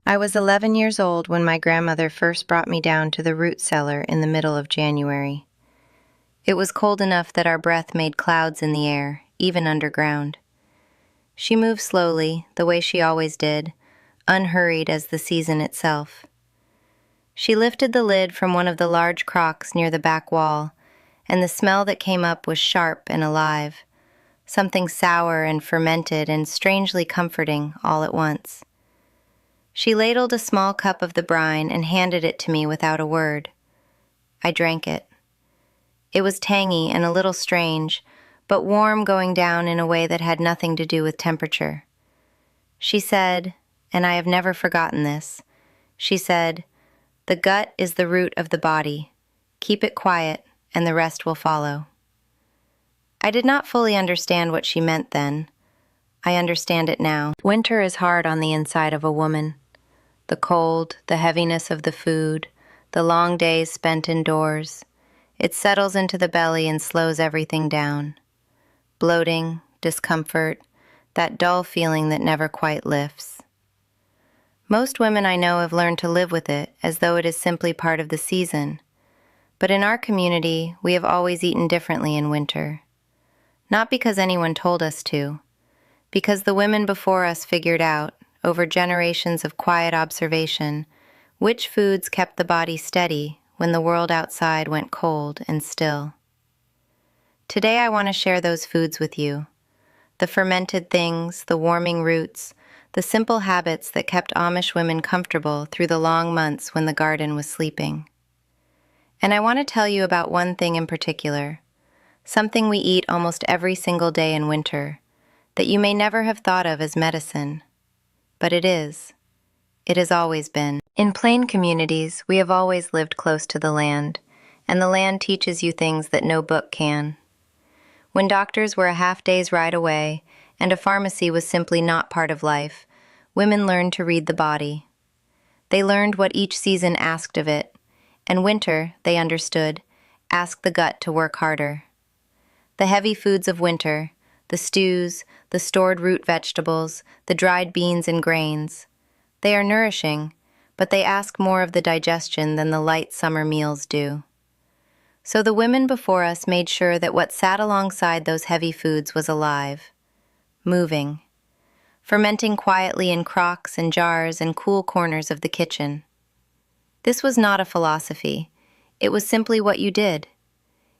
I was 11 years old when my grandmother first brought me down to the root cellar in the middle of January. It was cold enough that our breath made clouds in the air, even underground. She moved slowly, the way she always did, unhurried as the season itself. She lifted the lid from one of the large crocks near the back wall, and the smell that came up was sharp and alive, something sour and fermented and strangely comforting all at once. She ladled a small cup of the brine and handed it to me without a word. I drank it. It was tangy and a little strange, but warm going down in a way that had nothing to do with temperature. She said, and I have never forgotten this, she said, "The gut is the root of the body. Keep it quiet, and the rest will follow." I did not fully understand what she meant then. I understand it now. Winter is hard on the inside of a woman. The cold, the heaviness of the food, the long days spent indoors. It settles into the belly and slows everything down. Bloating, discomfort, that dull feeling that never quite lifts. Most women I know have learned to live with it as though it is simply part of the season. But in our community, we have always eaten differently in winter. Not because anyone told us to, because the women before us figured out, over generations of quiet observation, which foods kept the body steady when the world outside went cold and still. Today I want to share those foods with you. The fermented things, the warming roots, the simple habits that kept Amish women comfortable through the long months when the garden was sleeping. And I want to tell you about one thing in particular, something we eat almost every single day in winter, that you may never have thought of as medicine. But it is. It has always been. In plain communities, we have always lived close to the land, and the land teaches you things that no book can. When doctors were a half-day's ride away, and a pharmacy was simply not part of life, women learned to read the body. They learned what each season asked of it, and winter, they understood, asked the gut to work harder. The heavy foods of winter, the stews, the stored root vegetables, the dried beans and grains. They are nourishing, but they ask more of the digestion than the light summer meals do. So the women before us made sure that what sat alongside those heavy foods was alive, moving, fermenting quietly in crocks and jars and cool corners of the kitchen. This was not a philosophy. It was simply what you did.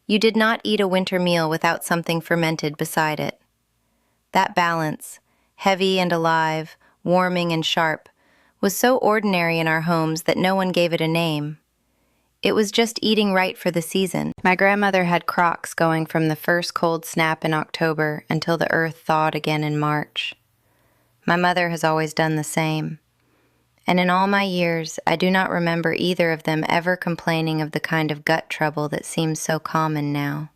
You did not eat a winter meal without something fermented beside it. That balance, heavy and alive, warming and sharp, was so ordinary in our homes that no one gave it a name. It was just eating right for the season. My grandmother had crocks going from the first cold snap in October until the earth thawed again in March. My mother has always done the same. And in all my years, I do not remember either of them ever complaining of the kind of gut trouble that seems so common now.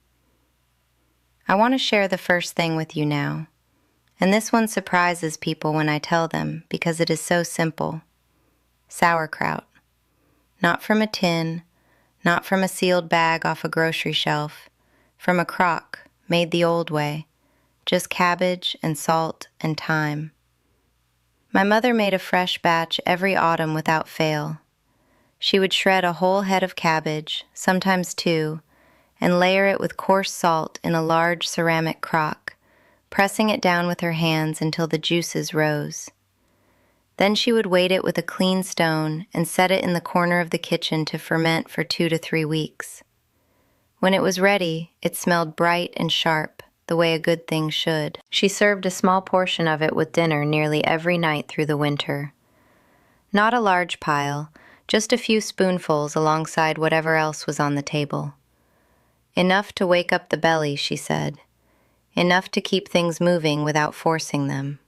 I want to share the first thing with you now, and this one surprises people when I tell them because it is so simple. Sauerkraut. Not from a tin, not from a sealed bag off a grocery shelf, from a crock, made the old way, just cabbage and salt and thyme. My mother made a fresh batch every autumn without fail. She would shred a whole head of cabbage, sometimes two, and layer it with coarse salt in a large ceramic crock, pressing it down with her hands until the juices rose. Then she would weight it with a clean stone and set it in the corner of the kitchen to ferment for 2 to 3 weeks. When it was ready, it smelled bright and sharp, the way a good thing should. She served a small portion of it with dinner nearly every night through the winter. Not a large pile, just a few spoonfuls alongside whatever else was on the table. Enough to wake up the belly, she said. Enough to keep things moving without forcing them.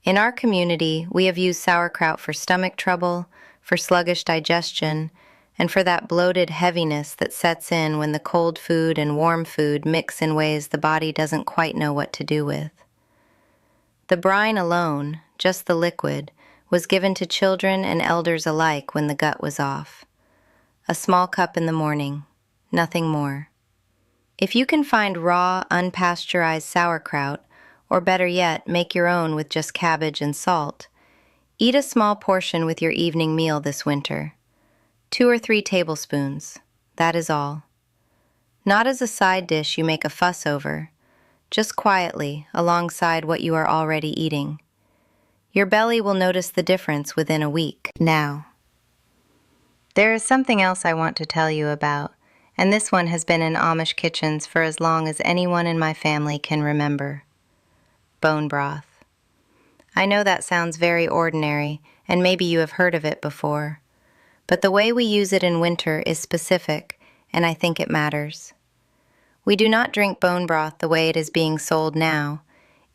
In our community, we have used sauerkraut for stomach trouble, for sluggish digestion, and for that bloated heaviness that sets in when the cold food and warm food mix in ways the body doesn't quite know what to do with. The brine alone, just the liquid, was given to children and elders alike when the gut was off. A small cup in the morning, nothing more. If you can find raw, unpasteurized sauerkraut, or better yet, make your own with just cabbage and salt, Eat a small portion with your evening meal this winter. 2 or 3 tablespoons. That is all. Not as a side dish you make a fuss over, just quietly alongside what you are already eating. Your belly will notice the difference within a week. Now, there is something else I want to tell you about, and this one has been in Amish kitchens for as long as anyone in my family can remember. Bone broth. I know that sounds very ordinary, and maybe you have heard of it before, but the way we use it in winter is specific, and I think it matters. We do not drink bone broth the way it is being sold now,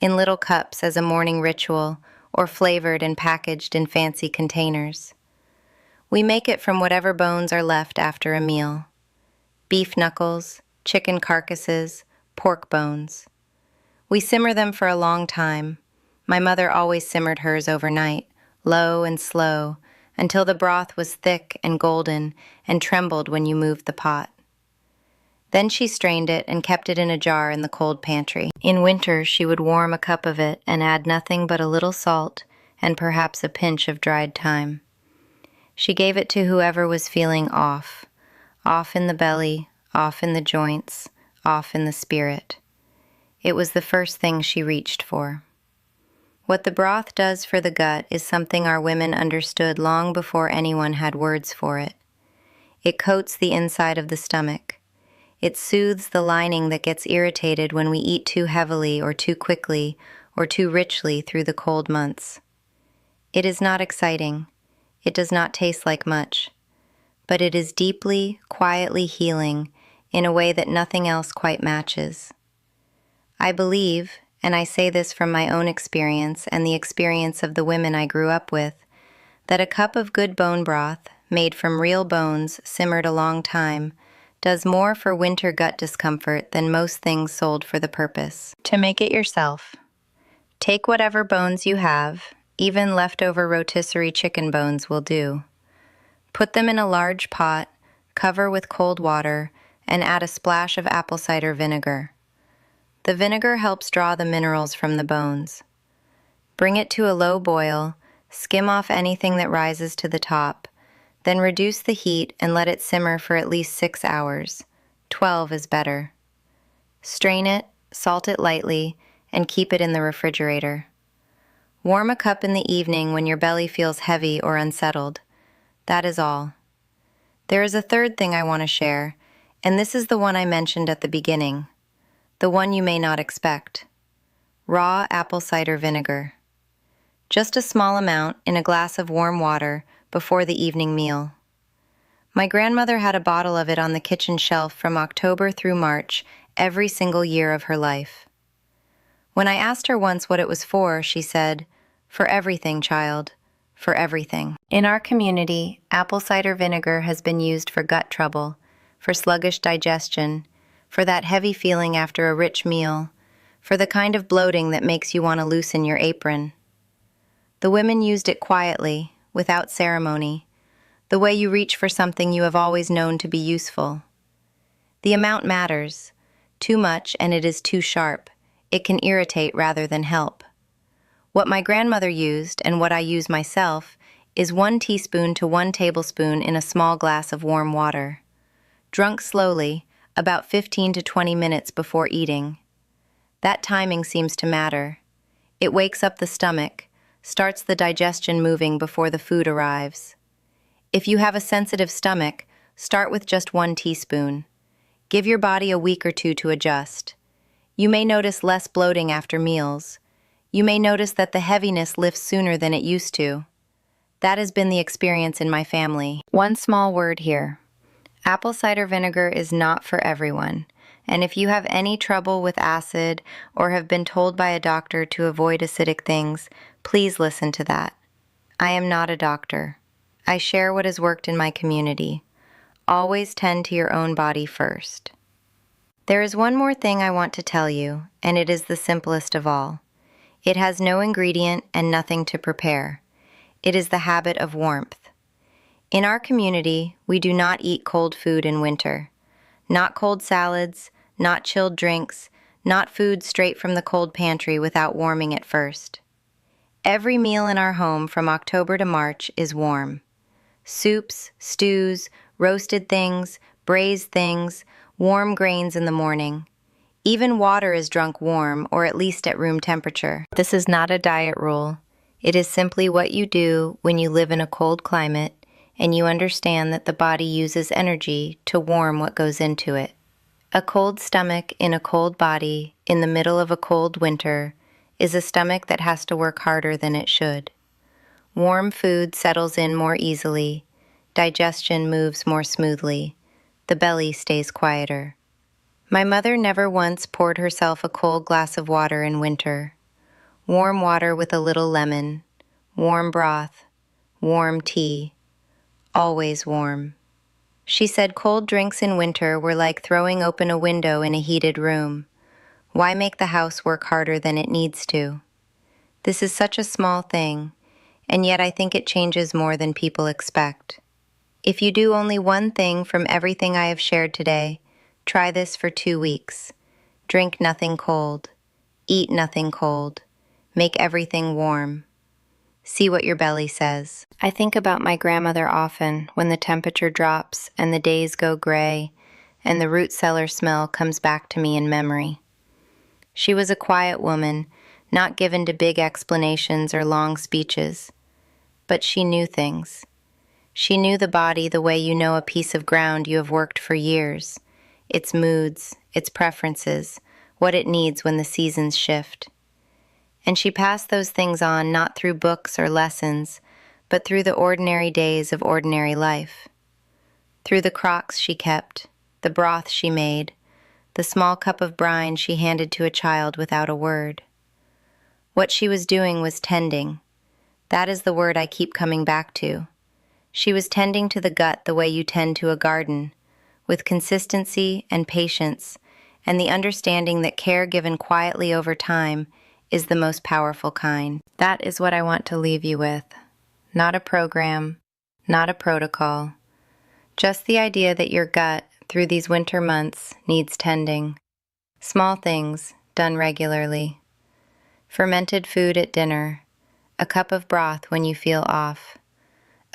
in little cups as a morning ritual, or flavored and packaged in fancy containers. We make it from whatever bones are left after a meal. Beef knuckles, chicken carcasses, pork bones. We simmer them for a long time. My mother always simmered hers overnight, low and slow, until the broth was thick and golden and trembled when you moved the pot. Then she strained it and kept it in a jar in the cold pantry. In winter, she would warm a cup of it and add nothing but a little salt and perhaps a pinch of dried thyme. She gave it to whoever was feeling off in the belly, off in the joints, off in the spirit. It was the first thing she reached for. What the broth does for the gut is something our women understood long before anyone had words for it. It coats the inside of the stomach. It soothes the lining that gets irritated when we eat too heavily or too quickly or too richly through the cold months. It is not exciting. It does not taste like much. But it is deeply, quietly healing in a way that nothing else quite matches. I believe, and I say this from my own experience and the experience of the women I grew up with, that a cup of good bone broth, made from real bones simmered a long time, does more for winter gut discomfort than most things sold for the purpose. To make it yourself, take whatever bones you have, even leftover rotisserie chicken bones will do. Put them in a large pot, cover with cold water, and add a splash of apple cider vinegar. The vinegar helps draw the minerals from the bones. Bring it to a low boil, skim off anything that rises to the top, then reduce the heat and let it simmer for at least 6 hours. 12 is better. Strain it, salt it lightly, and keep it in the refrigerator. Warm a cup in the evening when your belly feels heavy or unsettled. That is all. There is a third thing I want to share, and this is the one I mentioned at the beginning. The one you may not expect. Raw apple cider vinegar. Just a small amount in a glass of warm water before the evening meal. My grandmother had a bottle of it on the kitchen shelf from October through March every single year of her life. When I asked her once what it was for, she said, "For everything, child, for everything." In our community, apple cider vinegar has been used for gut trouble, for sluggish digestion, for that heavy feeling after a rich meal, for the kind of bloating that makes you want to loosen your apron. The women used it quietly, without ceremony, the way you reach for something you have always known to be useful. The amount matters. Too much and it is too sharp. It can irritate rather than help. What my grandmother used, and what I use myself, is 1 teaspoon to 1 tablespoon in a small glass of warm water. Drunk slowly, about 15 to 20 minutes before eating. That timing seems to matter. It wakes up the stomach, starts the digestion moving before the food arrives. If you have a sensitive stomach, start with just 1 teaspoon. Give your body a week or two to adjust. You may notice less bloating after meals. You may notice that the heaviness lifts sooner than it used to. That has been the experience in my family. One small word here. Apple cider vinegar is not for everyone, and if you have any trouble with acid or have been told by a doctor to avoid acidic things, please listen to that. I am not a doctor. I share what has worked in my community. Always tend to your own body first. There is one more thing I want to tell you, and it is the simplest of all. It has no ingredient and nothing to prepare. It is the habit of warmth. In our community, we do not eat cold food in winter. Not cold salads, not chilled drinks, not food straight from the cold pantry without warming it first. Every meal in our home from October to March is warm. Soups, stews, roasted things, braised things, warm grains in the morning. Even water is drunk warm, or at least at room temperature. This is not a diet rule. It is simply what you do when you live in a cold climate and you understand that the body uses energy to warm what goes into it. A cold stomach in a cold body in the middle of a cold winter is a stomach that has to work harder than it should. Warm food settles in more easily, digestion moves more smoothly, the belly stays quieter. My mother never once poured herself a cold glass of water in winter. Warm water with a little lemon, warm broth, warm tea, always warm. She said cold drinks in winter were like throwing open a window in a heated room. Why make the house work harder than it needs to? This is such a small thing, and yet I think it changes more than people expect. If you do only one thing from everything I have shared today, try this for 2 weeks. Drink nothing cold. Eat nothing cold. Make everything warm. See what your belly says. I think about my grandmother often when the temperature drops and the days go gray and the root cellar smell comes back to me in memory. She was a quiet woman, not given to big explanations or long speeches, but she knew things. She knew the body the way you know a piece of ground you have worked for years, its moods, its preferences, what it needs when the seasons shift. And she passed those things on not through books or lessons, but through the ordinary days of ordinary life. Through the crocks she kept, the broth she made, the small cup of brine she handed to a child without a word. What she was doing was tending. That is the word I keep coming back to. She was tending to the gut the way you tend to a garden, with consistency and patience, and the understanding that care given quietly over time is the most powerful kind. That is what I want to leave you with. Not a program, not a protocol, just the idea that your gut, through these winter months, needs tending. Small things, done regularly. Fermented food at dinner, a cup of broth when you feel off,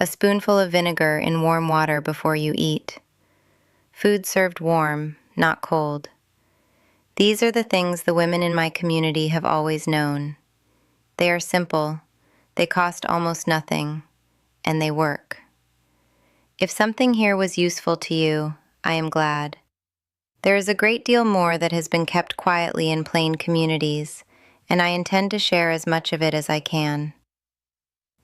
a spoonful of vinegar in warm water before you eat. Food served warm, not cold. These are the things the women in my community have always known. They are simple, they cost almost nothing, and they work. If something here was useful to you, I am glad. There is a great deal more that has been kept quietly in plain communities, and I intend to share as much of it as I can.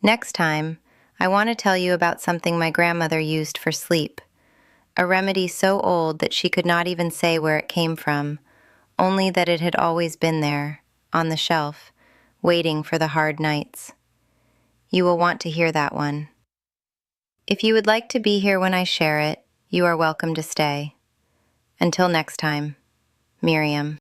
Next time, I want to tell you about something my grandmother used for sleep, a remedy so old that she could not even say where it came from, only that it had always been there, on the shelf, waiting for the hard nights. You will want to hear that one. If you would like to be here when I share it, you are welcome to stay. Until next time, Miriam.